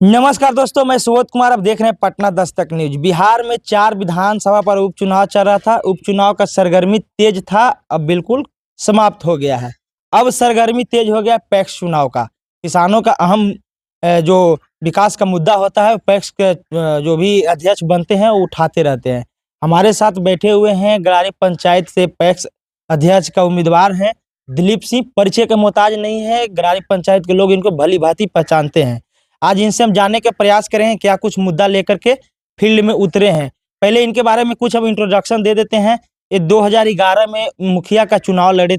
नमस्कार दोस्तों, मैं सुबोध कुमार। अब देख रहे हैं पटना दस्तक न्यूज। बिहार में 4 विधानसभा पर उपचुनाव चल रहा था। उपचुनाव का सरगर्मी तेज था, अब बिल्कुल समाप्त हो गया है। अब सरगर्मी तेज हो गया पैक्स चुनाव का। किसानों का अहम जो विकास का मुद्दा होता है, पैक्स के जो भी अध्यक्ष बनते हैं वो उठाते रहते हैं। हमारे साथ बैठे हुए हैं गरारी पंचायत से पैक्स अध्यक्ष का उम्मीदवार हैं दिलीप सिंह। परिचय का मोहताज नहीं है, गरारी पंचायत के लोग इनको भली भांति पहचानते हैं। आज इनसे हम जानने के प्रयास करें क्या कुछ मुद्दा लेकर के फील्ड में उतरे हैं। पहले इनके बारे में कुछ हम इंट्रोडक्शन दे देते हैं। ये 2011 में मुखिया का चुनाव लड़े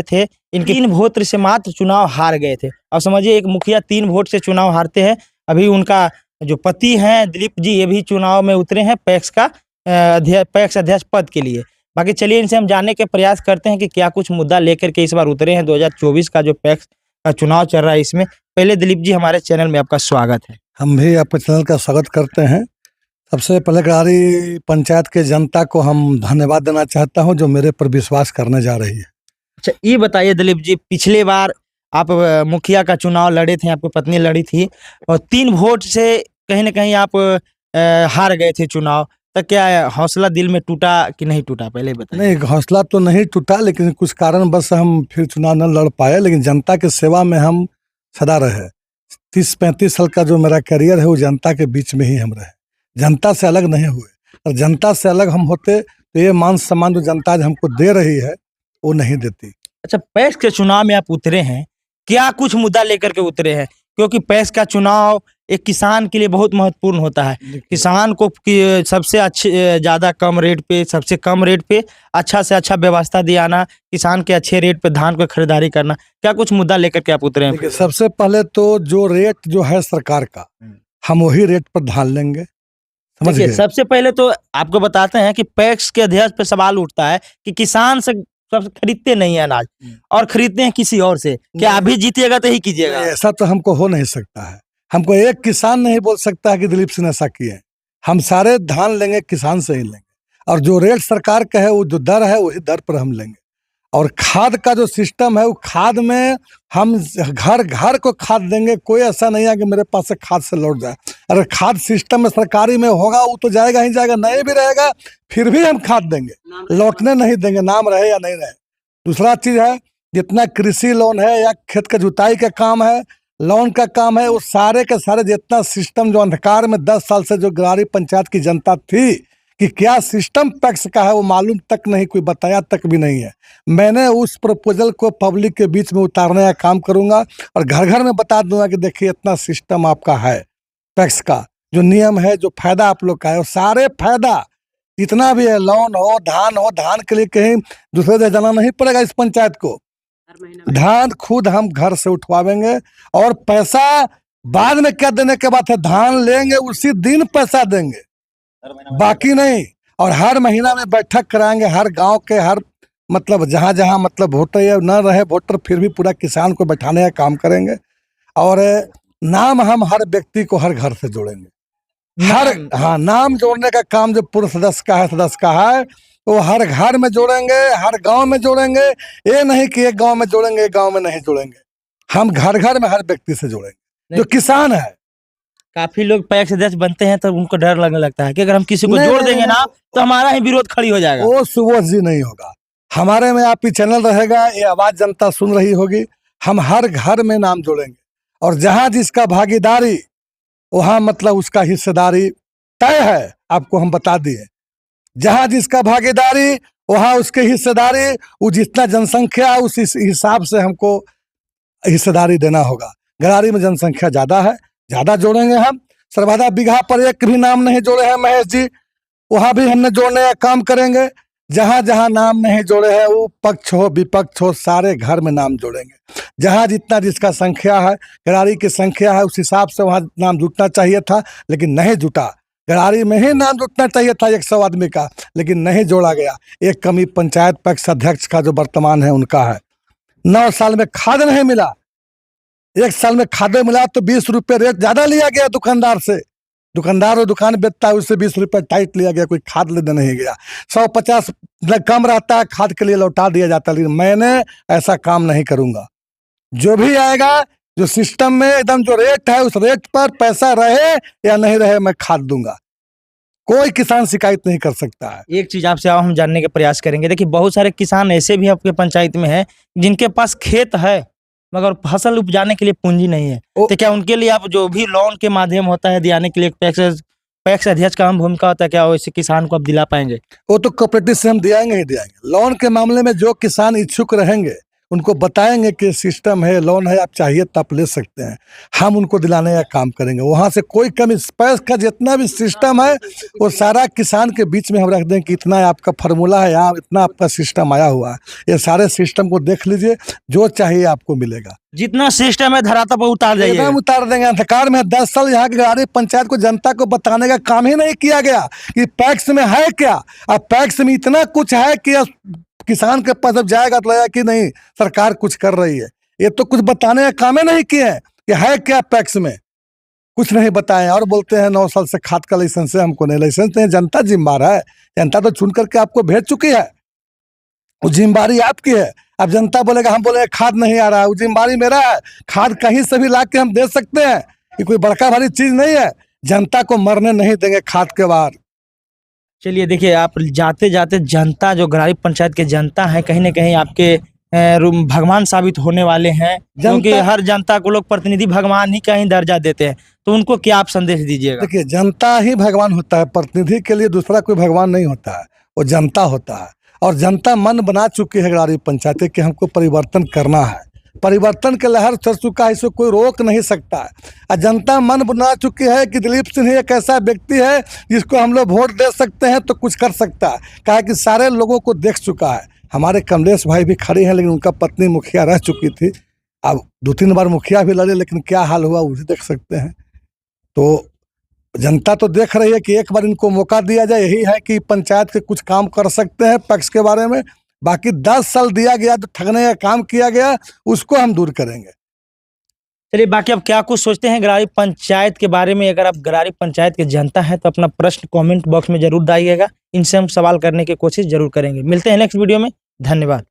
थे। इनके 3 वोट से मात्र चुनाव हार गए थे। अब समझिए, एक मुखिया 3 वोट से चुनाव हारते हैं। अभी उनका जो पति हैं दिलीप जी, ये भी चुनाव में उतरे हैं पैक्स का पैक्स अध्यक्ष पद के लिए। बाकी चलिए इनसे हम जानने के प्रयास करते हैं कि क्या कुछ मुद्दा लेकर के इस बार उतरे हैं। 2024 का जो पैक्स का चुनाव चल रहा है, इसमें पहले दिलीप जी, हमारे चैनल में आपका स्वागत है। हम भी आपके चैनल का स्वागत करते हैं। सबसे पहले गरारी पंचायत के जनता को हम धन्यवाद देना चाहता हूं जो मेरे पर विश्वास करने जा रही है। अच्छा, ये बताइए दिलीप जी, पिछले बार आप मुखिया का चुनाव लड़े थे, आपकी पत्नी लड़ी थी और 3 वोट से कहीं ना कहीं आप हार गए थे चुनाव। तो क्या हौसला दिल में टूटा कि नहीं टूटा, पहले बताइए। नहीं, हौसला तो नहीं टूटा, लेकिन कुछ कारण बस हम फिर चुनाव न लड़ पाए। लेकिन जनता की सेवा में हम सदा रहे। 30-35 साल का जो मेरा करियर है वो जनता के बीच में ही हम रहे, जनता से अलग नहीं हुए। और जनता से अलग हम होते तो ये मान सम्मान जो जनता आज हमको दे रही है वो नहीं देती। अच्छा, पैक्स के चुनाव में आप उतरे हैं, क्या कुछ मुद्दा लेकर के उतरे हैं? क्योंकि पैक्स का चुनाव एक किसान के लिए बहुत महत्वपूर्ण होता है। किसान को सबसे अच्छे ज्यादा कम रेट पे, सबसे कम रेट पे अच्छा से अच्छा व्यवस्था दिलाना, किसान के अच्छे रेट पे धान को खरीदारी करना, क्या कुछ मुद्दा लेकर के आप उतरे हैं? देखिए, सबसे पहले तो जो रेट जो है सरकार का, हम वही रेट पर धान लेंगे। समझ देखिए, गए? सबसे पहले तो आपको बताते हैं कि पैक्स के अध्यक्ष पे सवाल उठता है कि किसान से सब खरीदते नहीं है अनाज और खरीदते हैं किसी और से। क्या नहीं। अभी जीतिएगा तो ही कीजिएगा? नहीं, ऐसा तो हमको हो नहीं सकता है। हमको एक किसान नहीं बोल सकता है कि दिलीप सिंह ऐसा किए। हम सारे धान लेंगे, किसान से ही लेंगे। और जो रेट सरकार का है, वो जो दर है वही दर पर हम लेंगे। और खाद का जो सिस्टम है, वो खाद में हम घर घर को खाद देंगे। कोई ऐसा नहीं है कि मेरे पास से खाद से लौट जाए। अगर खाद सिस्टम में सरकारी में होगा वो तो जाएगा ही जाएगा, नहीं भी रहेगा फिर भी हम खाद देंगे, लौटने नहीं देंगे, नाम रहे या नहीं रहे। दूसरा चीज है, जितना कृषि लोन है या खेत का जुताई का काम है, लोन का काम है, वो सारे के सारे जितना सिस्टम जो अंधकार में 10 साल से जो गरारी पंचायत की जनता थी कि क्या सिस्टम पैक्स का है, वो मालूम तक नहीं, कोई बताया तक भी नहीं है। मैंने उस प्रपोजल को पब्लिक के बीच में उतारने का काम करूंगा और घर घर में बता दूंगा कि देखिए इतना सिस्टम आपका है। पैक्स का जो नियम है, जो फायदा आप लोग का है, और सारे फायदा जितना भी है, लोन हो, धान के लिए कहीं दूसरे जगह जाना नहीं पड़ेगा। इस पंचायत को धान खुद हम घर से उठवाएंगे और पैसा बाद में क्या देने के बाद है, धान लेंगे उसी दिन पैसा देंगे, बाकी नहीं। और हर महीना में बैठक कराएंगे, हर गांव के हर मतलब जहां जहां मतलब वोटर या न रहे वोटर, फिर भी पूरा किसान को बैठाने का काम करेंगे। और नाम हम हर व्यक्ति को हर घर से जोड़ेंगे। हाँ, नाम जोड़ने का काम जो पूर्व सदस्य का है वो हर घर में जोड़ेंगे, हर गांव में जोड़ेंगे। ये नहीं कि एक गांव में जोड़ेंगे, एक गांव में नहीं जोड़ेंगे। हम घर घर में हर व्यक्ति से जोड़ेंगे जो किसान है। काफी लोग पैक्स अध्यक्ष बनते हैं तो उनको डर लगने लगता है कि अगर हम किसी को जोड़ देंगे ना तो हमारा ही विरोध खड़ी हो जाएगा। वो सुबोध जी नहीं होगा, हमारे में आप ही चैनल रहेगा, ये आवाज जनता सुन रही होगी। हम हर घर में नाम जोड़ेंगे और जहां जिसका भागीदारी वहां मतलब उसका हिस्सेदारी तय है। आपको हम बता दिए, जहां जिसका भागीदारी वहां उसके हिस्सेदारी, वो जितना जनसंख्या उस हिसाब से हमको हिस्सेदारी देना होगा। गरारी में जनसंख्या ज्यादा है, ज्यादा जोड़ेंगे हम। सर्वाधा बीघा पर एक भी नाम नहीं जोड़े हैं महेश जी, वहां भी हमने जोड़ने का काम करेंगे। जहां जहां नाम नहीं जोड़े हैं, वो पक्ष हो विपक्ष हो, सारे घर में नाम जोड़ेंगे। जहां जितना जिसका संख्या है, गरारी की संख्या है, उस हिसाब से वहां नाम जुटना चाहिए था, लेकिन नहीं जुटा। गरारी में ही नाम जुटना चाहिए था 100 आदमी का, लेकिन नहीं जोड़ा गया। एक कमी पंचायत पैक्स अध्यक्ष का जो वर्तमान है उनका है। 9 साल में खाद नहीं मिला, 1 साल में खाद मिला तो 20 रुपये रेट ज्यादा लिया गया दुकानदार से। दुकानदार और दुकान बेचता है, उससे 20 रुपये टाइट लिया गया, कोई खाद लेने नहीं गया। 150 कम रहता है, खाद के लिए लौटा दिया जाता है। लेकिन मैंने ऐसा काम नहीं करूंगा। जो भी आएगा जो सिस्टम में एकदम जो रेट है उस रेट पर पैसा रहे या नहीं रहे मैं खाद दूंगा, कोई किसान शिकायत नहीं कर सकता है। एक चीज आपसे और हम जानने के प्रयास करेंगे। देखिए बहुत सारे किसान ऐसे भी आपके पंचायत में हैं जिनके पास खेत है मगर फसल उपजाने के लिए पूंजी नहीं है, तो क्या उनके लिए आप जो भी लोन के माध्यम होता है दिलाने के लिए पैक्स अध्यक्ष का अहम भूमिका होता है, क्या वैसे किसान को आप दिला पाएंगे? वो तो कोऑपरेटिव से हम दिलाएंगे ही दिलाएंगे। लोन के मामले में जो किसान इच्छुक रहेंगे उनको बताएंगे कि सिस्टम है, लोन है, आप चाहिए तो आप ले सकते हैं, हम उनको दिलाने का काम करेंगे। वहाँ से कोई कमी, पैस का जितना भी सिस्टम है वो सारा किसान के बीच में हम रख दें कि इतना आपका फार्मूला है, यहाँ इतना आपका सिस्टम आया हुआ है, ये सारे सिस्टम को देख लीजिए, जो चाहिए आपको मिलेगा। जितना सिस्टम है धरातल पर उतार जाइए। एकदम उतार देंगे। अंधकार में 10 साल यहाँ की ग्रामीण पंचायत को जनता को बताने का काम ही नहीं किया गया कि पैक्स में है क्या। अब पैक्स में इतना कुछ है कि किसान के पास अब जाएगा तो लगेगा कि नहीं सरकार कुछ कर रही है। ये तो कुछ बताने का काम ही नहीं किए हैं कि है क्या पैक्स में, कुछ नहीं बताए। और बोलते हैं 9 साल से खाद का लाइसेंस है, हमको नहीं लाइसेंस नहीं। जनता जिम्मेदार है, जनता तो चुन करके आपको भेज चुकी है, वो जिम्मेदारी आपकी है। अब जनता बोलेगा, हम बोलेंगे खाद नहीं आ रहा है, वो जिम्मेदारी मेरा है। खाद कहीं से भी ला के हम दे सकते हैं, ये कोई बड़का भारी चीज नहीं है। जनता को मरने नहीं देंगे खाद के बाहर। चलिए देखिए, आप जाते जाते जनता जो ग्रामीण पंचायत के जनता है कहीं ना कहीं आपके भगवान साबित होने वाले हैं, क्योंकि हर जनता को लोग प्रतिनिधि भगवान ही का ही दर्जा देते हैं, तो उनको क्या आप संदेश दीजिएगा? देखिए, जनता ही भगवान होता है, प्रतिनिधि के लिए दूसरा कोई भगवान नहीं होता है, वो जनता होता है। और जनता मन बना चुकी है ग्रामीण पंचायतें कि हमको परिवर्तन करना है, परिवर्तन के लहर चढ़ चुका है, इसको कोई रोक नहीं सकता है। और जनता मन बना चुकी है कि दिलीप सिंह एक ऐसा व्यक्ति है जिसको हम लोग वोट दे सकते हैं तो कुछ कर सकता है, कहा कि सारे लोगों को देख चुका है। हमारे कमलेश भाई भी खड़े हैं, लेकिन उनका पत्नी मुखिया रह चुकी थी, अब 2-3 बार मुखिया भी लड़े, लेकिन क्या हाल हुआ वो भी देख सकते हैं। तो जनता तो देख रही है कि एक बार इनको मौका दिया जाए, यही है कि पंचायत के कुछ काम कर सकते हैं पैक्स के बारे में। बाकी 10 साल दिया गया तो ठगने का काम किया गया, उसको हम दूर करेंगे। चलिए, बाकी आप क्या कुछ सोचते हैं ग्रामीण पंचायत के बारे में? अगर आप ग्रामीण पंचायत के जनता है तो अपना प्रश्न कमेंट बॉक्स में जरूर डालिएगा, इनसे हम सवाल करने की कोशिश जरूर करेंगे। मिलते हैं नेक्स्ट वीडियो में, धन्यवाद।